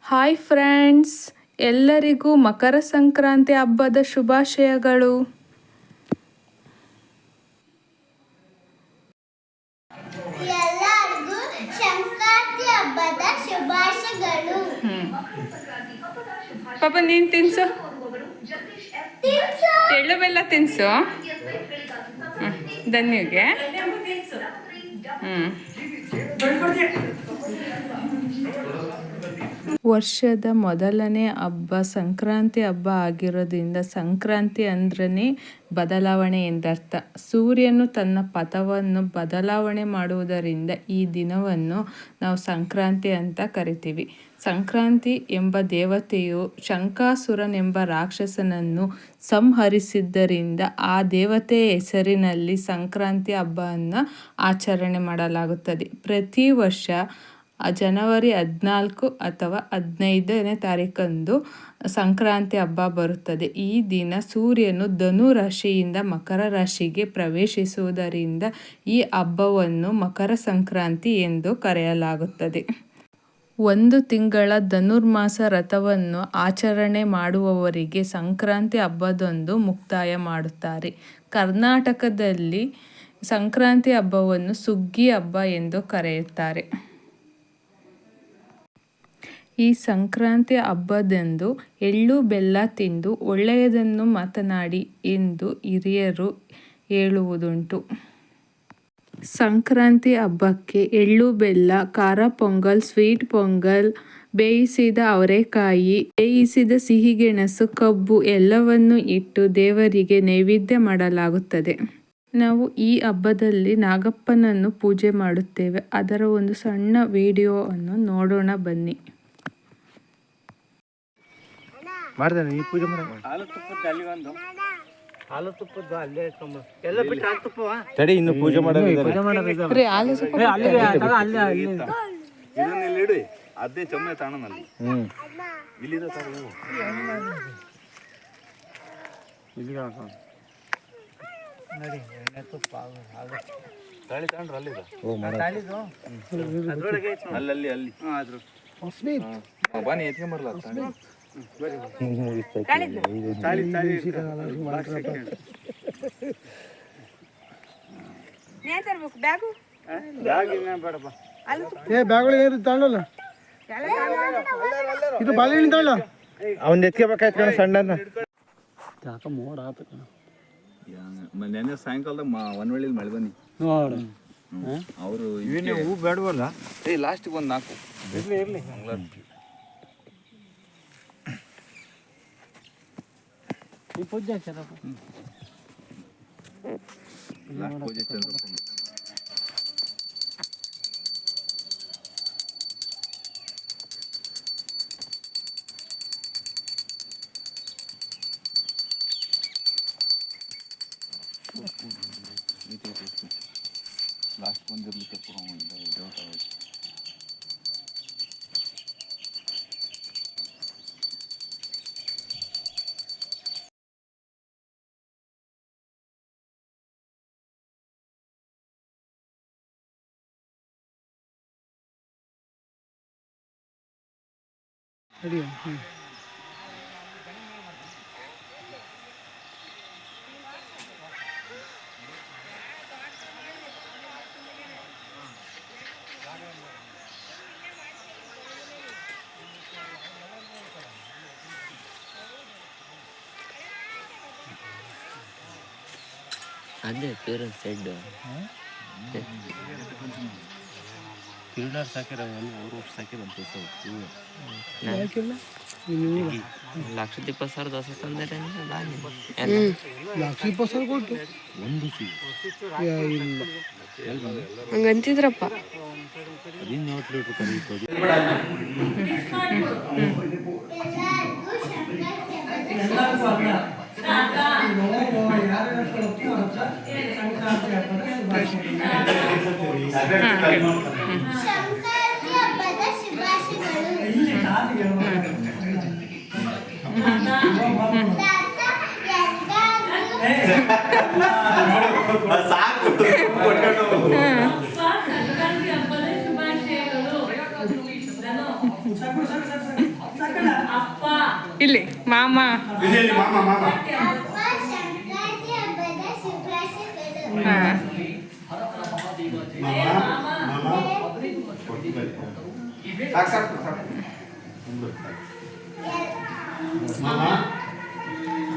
Hi friends, ಎಲ್ಲರಿಗೂ ಮಕರ ಸಂಕ್ರಾಂತಿ ಹಬ್ಬದ ಶುಭಾಶಯಗಳು. ಎಲ್ಲರಿಗೂ ಸಂಕ್ರಾಂತಿ ಹಬ್ಬದ ಶುಭಾಶಯಗಳು. ಪಾಪ ನೀನು ತಿನ್ಸು, ಎಳ್ಳು ಬೆಲ್ಲ ತಿನ್ಸು ಧನ್ಯುಗೆ. ವರ್ಷದ ಮೊದಲನೇ ಹಬ್ಬ ಸಂಕ್ರಾಂತಿ ಹಬ್ಬ ಆಗಿರೋದ್ರಿಂದ ಸಂಕ್ರಾಂತಿ ಅಂದ್ರೆ ಬದಲಾವಣೆ ಎಂದರ್ಥ. ಸೂರ್ಯನು ತನ್ನ ಪಥವನ್ನು ಬದಲಾವಣೆ ಮಾಡುವುದರಿಂದ ಈ ದಿನವನ್ನು ನಾವು ಸಂಕ್ರಾಂತಿ ಅಂತ ಕರಿತೀವಿ. ಸಂಕ್ರಾಂತಿ ಎಂಬ ದೇವತೆಯು ಶಂಕಾಸುರನೆಂಬ ರಾಕ್ಷಸನನ್ನು ಸಂಹರಿಸಿದ್ದರಿಂದ ಆ ದೇವತೆಯ ಹೆಸರಿನಲ್ಲಿ ಸಂಕ್ರಾಂತಿ ಹಬ್ಬವನ್ನು ಆಚರಣೆ ಮಾಡಲಾಗುತ್ತದೆ. ಪ್ರತಿ ವರ್ಷ ಜನವರಿ 14 ಅಥವಾ 15ನೇ ತಾರೀಕಂದು ಸಂಕ್ರಾಂತಿ ಹಬ್ಬ ಬರುತ್ತದೆ. ಈ ದಿನ ಸೂರ್ಯನು ಧನು ರಾಶಿಯಿಂದ ಮಕರ ರಾಶಿಗೆ ಪ್ರವೇಶಿಸುವುದರಿಂದ ಈ ಹಬ್ಬವನ್ನು ಮಕರ ಸಂಕ್ರಾಂತಿ ಎಂದು ಕರೆಯಲಾಗುತ್ತದೆ. ಒಂದು ತಿಂಗಳ ಧನುರ್ಮಾಸ ವ್ರತವನ್ನು ಆಚರಣೆ ಮಾಡುವವರಿಗೆ ಸಂಕ್ರಾಂತಿ ಹಬ್ಬದಂದು ಮುಕ್ತಾಯ ಮಾಡುತ್ತಾರೆ. ಕರ್ನಾಟಕದಲ್ಲಿ ಸಂಕ್ರಾಂತಿ ಹಬ್ಬವನ್ನು ಸುಗ್ಗಿ ಹಬ್ಬ ಎಂದು ಕರೆಯುತ್ತಾರೆ. ಈ ಸಂಕ್ರಾಂತಿ ಹಬ್ಬದಂದು ಎಳ್ಳು ಬೆಲ್ಲ ತಿಂದು ಒಳ್ಳೆಯದನ್ನು ಮಾತನಾಡಿ ಎಂದು ಹಿರಿಯರು ಹೇಳುವುದುಂಟು. ಸಂಕ್ರಾಂತಿ ಹಬ್ಬಕ್ಕೆ ಎಳ್ಳು ಬೆಲ್ಲ, ಖಾರ ಪೊಂಗಲ್, ಸ್ವೀಟ್ ಪೊಂಗಲ್, ಬೇಯಿಸಿದ ಅವರೆಕಾಯಿ, ಬೇಯಿಸಿದ ಸಿಹಿಗೆಣಸು, ಕಬ್ಬು ಎಲ್ಲವನ್ನು ಇಟ್ಟು ದೇವರಿಗೆ ನೈವೇದ್ಯ ಮಾಡಲಾಗುತ್ತದೆ. ನಾವು ಈ ಹಬ್ಬದಲ್ಲಿ ನಾಗಪ್ಪನನ್ನು ಪೂಜೆ ಮಾಡುತ್ತೇವೆ. ಅದರ ಒಂದು ಸಣ್ಣ ವಿಡಿಯೋವನ್ನು ನೋಡೋಣ ಬನ್ನಿ. ಮಾಡ್ದೇನೆ ಈ ಪೂಜೆ ಮಾಡ ಹಾಲು ತುಪ್ಪದ ಅಲ್ಲಿ ಒಂದು ಹಾಲು ತುಪ್ಪದ ಅಲ್ಲೇ ಇಟ್ಕೊಂಬ ಎಲ್ಲ ಬಿಟ್ಟು ಹಾಲು ತುಪ್ಪವ ತಡಿ ಇನ್ನು ಪೂಜೆ ಮಾಡೋದು ಇದನ್ನ ಇಲ್ಲಿ ಇಡಿ ಅದೇ ಚೊಮ್ಮೆ ತಾಣನಲ್ಲಿ ಇಲ್ಲಿರೋ ತಾಳು ಇಲ್ಲಿ ನೋಡಿ ಎಣ್ಣೆ ತುಪ್ಪ ಹಾಲು ತಾಳಿ ತಗೊಂಡ್ರೆ ಅಲ್ಲಿದೆ ತಾಳಿದು ಅಲ್ಲಲ್ಲಿ ಅಲ್ಲಿ ಆದ್ರು ಬಾನಿ ಎತ್ಕೊಂಬರ್ಲ ತಾಳಿ ಇದು ಬಾಳೆಹಣ್ಣು ತಗೊಳ್ಳ ಅವನ್ ಎತ್ಕೋಬೇಕಾಯ್ತು ಕಣ ಸಣ್ಣ ಯಾಕ ಮೋಡ ಆತ ನೆನ್ನೆ ಸಾಯಂಕಾಲದಾಗ ಒನ್ವಳ್ಳಿಲಿ ಮಳೆ ಬನ್ನಿ ಅವರು ಹೂ ಬೇಡವಲ್ಲ ಲಾಸ್ಟಿಗೆ ಒಂದು 4 ಇರ್ಲಿ ಈ ಪೂಜೆ ಚಲಪ್ಪ ಪೂಜೆ ಚಲಪ್ಪ ಲಾಸ್ಟ್ ಬಂದಿರ್ಲಿಕ್ಕೆ ಅದೇ ಪೇರೆಂಟ್ ಸೈಡ್ ಕಿರಣರ್ ಸಾಕಿರ ಅವರು ಸಾಕಿರಂತೆ $1,20,000 ದೋಸ ತಂದರೆ $1,20,000 ಕೊಟ್ಟು ಒಂದು ಹಂಗಂತಿದ್ರಪ್ಪ. $14 ಕರೀತದೆ. ಸಂಕ್ರಾಂತಿ ಹಬ್ಬದ ಶುಭಾಶಯಗಳು. ಇಲ್ಲಿ ಮಾಮ. ಅಪ್ಪ ಸಂಕ್ರಾಂತಿ ಹಬ್ಬದ ಶುಭಾಶಯಗಳು. ಹಾಂ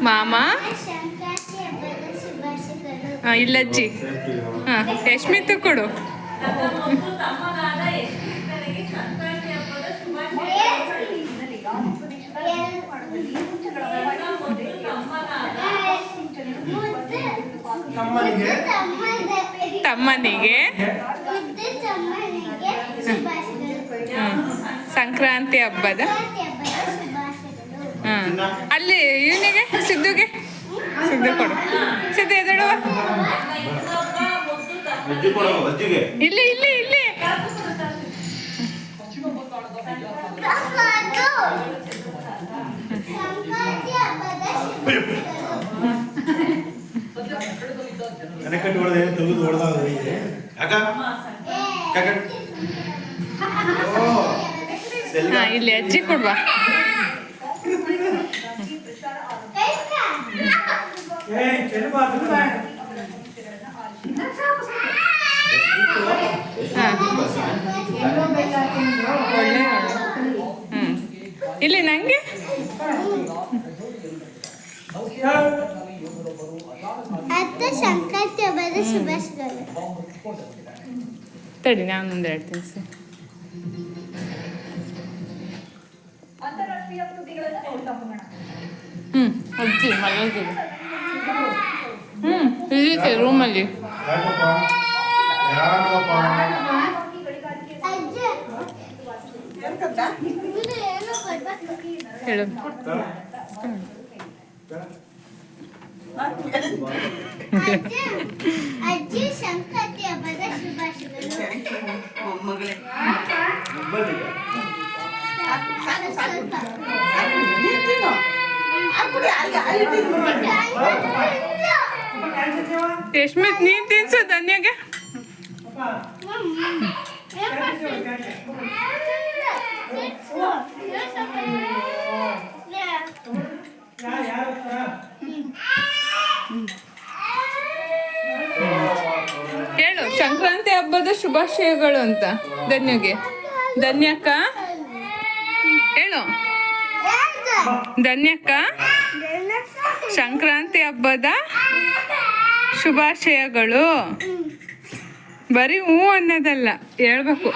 ಮಾಮ. ಸಂಕ್ರಾಂತಿ ಹಬ್ಬದ ಶುಭಾಶಯಗಳು. ಹಾಂ ಇಲ್ಲಜ್ಜಿ. ಹಾಂ ಯಶ್ಮಿತು ಕೊಡು. ತಮ್ಮನಿಗೆ ಸಂಕ್ರಾಂತಿ ಹಬ್ಬದ. ಹಾಂ ಅಲ್ಲಿ ಇವನಿಗೆ ಸಿದ್ದುಗೆ. ಸಿದ್ದು ಕೊಡು. ಸಿದ್ದು ಎದಡುವ. ಇಲ್ಲಿ ಇಲ್ಲಿ ಇಲ್ಲಿ. ಹಾಂ ಇಲ್ಲಿ ಅಜ್ಜಿ ಕೊಡ್ವಾ. ಒಳ್ಳೆ ಇಲ್ಲಿ ನಂಗೆ. ಅತ್ತ ಸಂಕ್ರಾಂತಿ ಹಬ್ಬದ ಶುಭಾಶಯಗಳು. ತಡಿ ನಾನು ಒಂದು ಹೇಳ್ತೀನಿ ಸರ್. ಅಜ್ಜಿ ಮಲಗಿದ್ದೀವಿ. ಇಲ್ಲಿದೆ ರೂಮಲ್ಲಿ. ಅಜ್ಜ ಇದು ಏನೋ ಕೊಡ್ಬೇಕು. ಹೇಳು. ಅಜ್ಜಿ ಸಂಕ್ರಾಂತಿ ಹಬ್ಬದ ಶುಭಾಶಯಗಳು. ಯಶ್ಮಿತ್ ನೀನ್ ತಿನ್ಸು ಧನ್ಯಗೆ. ಹೇಳು ಸಂಕ್ರಾಂತಿ ಹಬ್ಬದ ಶುಭಾಶಯಗಳು ಅಂತ ಧನ್ಯಗೆ. ಧನ್ಯಕ್ಕ ಹೇಳು. ಧನ್ಯಕ್ಕ ಸಂಕ್ರಾಂತಿ ಹಬ್ಬದ ಶುಭಾಶಯಗಳು. ಬರೀ ಹೂ ಅನ್ನೋದಲ್ಲ ಹೇಳ್ಬೇಕು.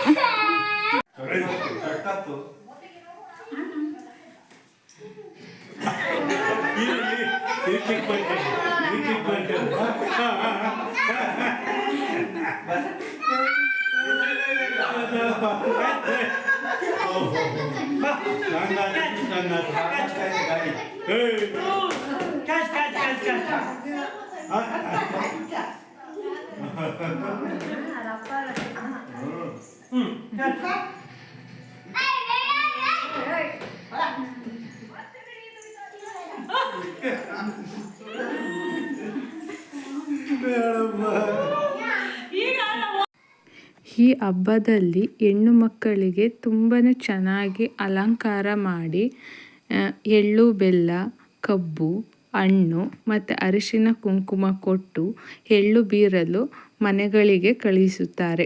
ಈ ಹಬ್ಬದಲ್ಲಿ ಹೆಣ್ಣು ಮಕ್ಕಳಿಗೆ ತುಂಬಾ ಚೆನ್ನಾಗಿ ಅಲಂಕಾರ ಮಾಡಿ ಎಳ್ಳು ಬೆಲ್ಲ ಕಬ್ಬು ಹಣ್ಣು ಮತ್ತು ಅರಿಶಿನ ಕುಂಕುಮ ಕೊಟ್ಟು ಎಳ್ಳು ಬೀರಲು ಮನೆಗಳಿಗೆ ಕಳಿಸುತ್ತಾರೆ.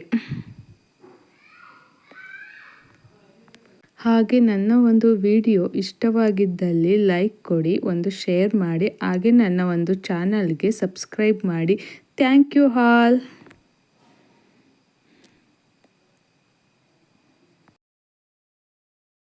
ಹಾಗೆ ನನ್ನ ಒಂದು ವಿಡಿಯೋ ಇಷ್ಟವಾಗಿದ್ದಲ್ಲಿ ಲೈಕ್ ಕೊಡಿ, ಒಂದು ಶೇರ್ ಮಾಡಿ, ಹಾಗೆ ನನ್ನ ಒಂದು ಚಾನಲ್ಗೆ ಸಬ್ಸ್ಕ್ರೈಬ್ ಮಾಡಿ. Thank you all.